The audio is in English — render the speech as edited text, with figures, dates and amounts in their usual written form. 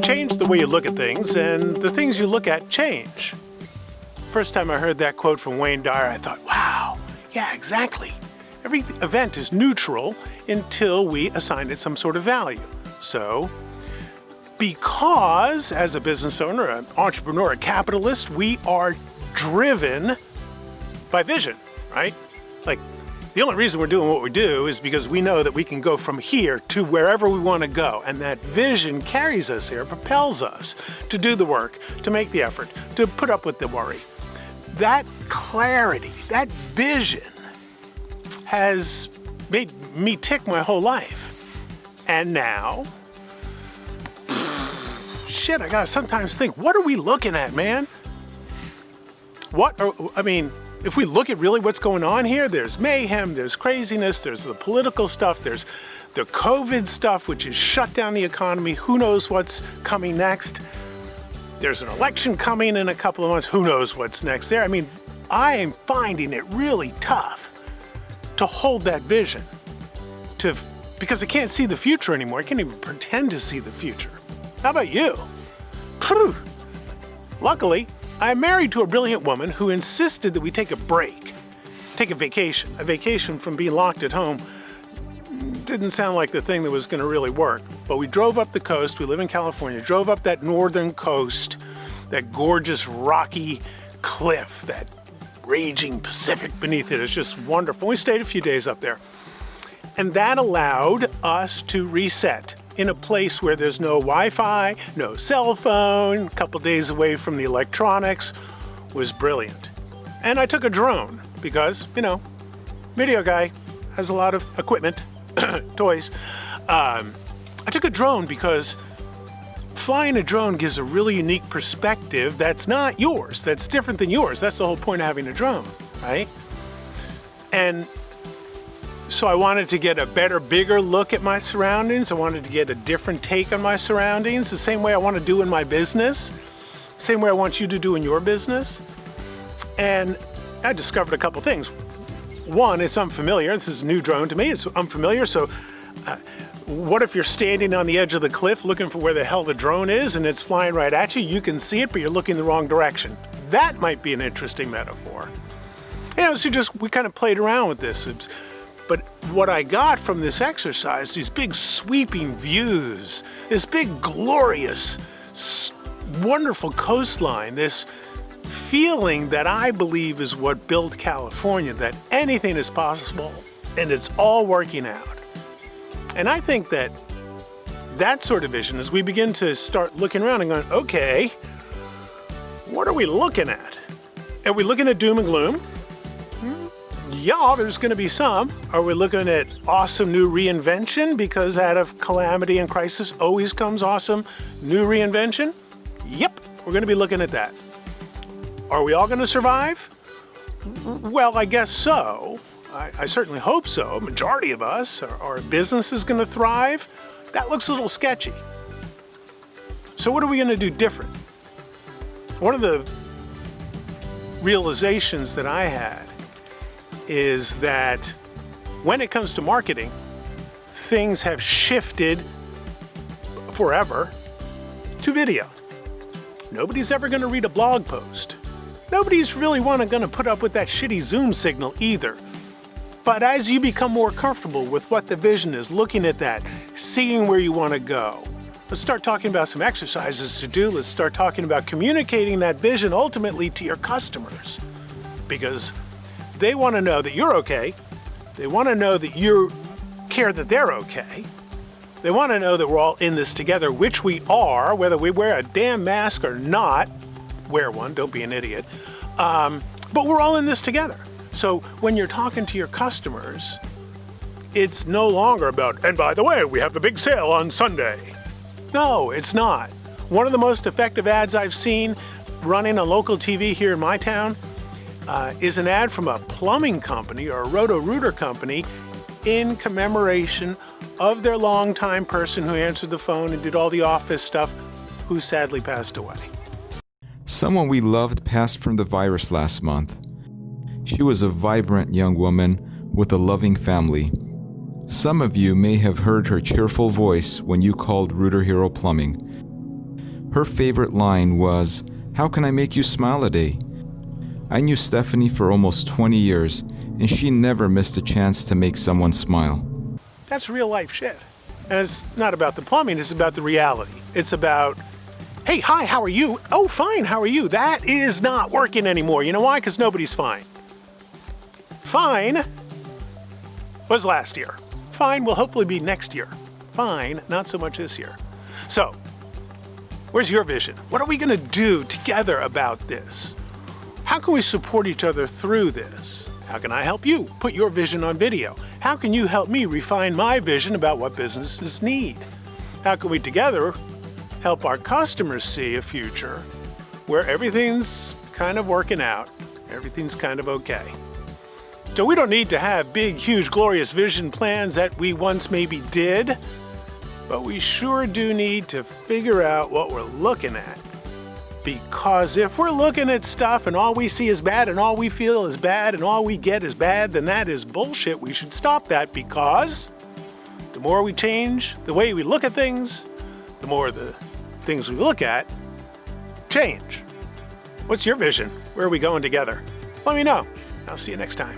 Change the way you look at things, and the things you look at change. First time I heard that quote from Wayne Dyer, I thought, wow, yeah, exactly. Every event is neutral until we assign it some sort of value. So, because as a business owner, an entrepreneur, a capitalist, we are driven by vision, right? Like, the only reason we're doing what we do is because we know that we can go from here to wherever we want to go. And that vision carries us here, propels us to do the work, to make the effort, to put up with the worry. That clarity, that vision has made me tick my whole life. And now, shit, I gotta sometimes think, what are we looking at, man? If we look at really what's going on here, there's mayhem, there's craziness, there's the political stuff, there's the COVID stuff, which has shut down the economy. Who knows what's coming next? There's an election coming in a couple of months. Who knows what's next there? I mean, I am finding it really tough to hold that vision, because I can't see the future anymore. I can't even pretend to see the future. How about you? Luckily, I'm married to a brilliant woman who insisted that we take a break, take a vacation from being locked at home. Didn't sound like the thing that was going to really work, but we drove up the coast. We live in California, drove up that northern coast, that gorgeous rocky cliff, that raging Pacific beneath it is just wonderful. We stayed a few days up there, and that allowed us to reset in a place where there's no Wi-Fi, no cell phone, a couple days away from the electronics. Was brilliant. And I took a drone because, video guy has a lot of equipment, toys. I took a drone because flying a drone gives a really unique perspective that's not yours, that's different than yours. That's the whole point of having a drone, right? And so I wanted to get a better, bigger look at my surroundings. I wanted to get a different take on my surroundings, the same way I want to do in my business, same way I want you to do in your business. And I discovered a couple things. One, it's unfamiliar. This is a new drone to me. It's unfamiliar. So what if you're standing on the edge of the cliff looking for where the hell the drone is and it's flying right at you? You can see it, but you're looking the wrong direction. That might be an interesting metaphor. So we kind of played around with this. But what I got from this exercise, these big sweeping views, this big glorious, wonderful coastline, this feeling that I believe is what built California, that anything is possible and it's all working out. And I think that sort of vision, as we begin to start looking around and going, okay, what are we looking at? Are we looking at doom and gloom? Yeah, there's going to be some. Are we looking at awesome new reinvention? Because out of calamity and crisis always comes awesome new reinvention? Yep, we're going to be looking at that. Are we all going to survive? Well, I guess so. I certainly hope so. A majority of us. Our business is going to thrive? That looks a little sketchy. So what are we going to do different? One of the realizations that I had is that when it comes to marketing, things have shifted forever to video. Nobody's ever going to read a blog post. Nobody's really going to put up with that shitty Zoom signal either. But as you become more comfortable with what the vision is, looking at that, seeing where you want to go, let's start talking about some exercises to do. Let's start talking about communicating that vision ultimately to your customers, because they want to know that you're okay. They want to know that you care that they're okay. They want to know that we're all in this together, which we are, whether we wear a damn mask or not. Wear one, don't be an idiot. But we're all in this together. So when you're talking to your customers, it's no longer about, and by the way, we have the big sale on Sunday. No, it's not. One of the most effective ads I've seen running on local TV here in my town is an ad from a plumbing company or a roto-rooter company in commemoration of their longtime person who answered the phone and did all the office stuff, who sadly passed away. Someone we loved passed from the virus last month. She was a vibrant young woman with a loving family. Some of you may have heard her cheerful voice when you called Rooter Hero Plumbing. Her favorite line was, "How can I make you smile a day?" I knew Stephanie for almost 20 years, and she never missed a chance to make someone smile. That's real life shit. And it's not about the plumbing, it's about the reality. It's about, hey, hi, how are you? Oh, fine, how are you? That is not working anymore. You know why? Because nobody's fine. Fine was last year. Fine will hopefully be next year. Fine, not so much this year. So, where's your vision? What are we going to do together about this? How can we support each other through this? How can I help you put your vision on video? How can you help me refine my vision about what businesses need? How can we together help our customers see a future where everything's kind of working out, everything's kind of okay? So we don't need to have big, huge, glorious vision plans that we once maybe did, but we sure do need to figure out what we're looking at. Because if we're looking at stuff and all we see is bad and all we feel is bad and all we get is bad, then that is bullshit. We should stop that, because the more we change the way we look at things, the more the things we look at change. What's your vision? Where are we going together? Let me know. I'll see you next time.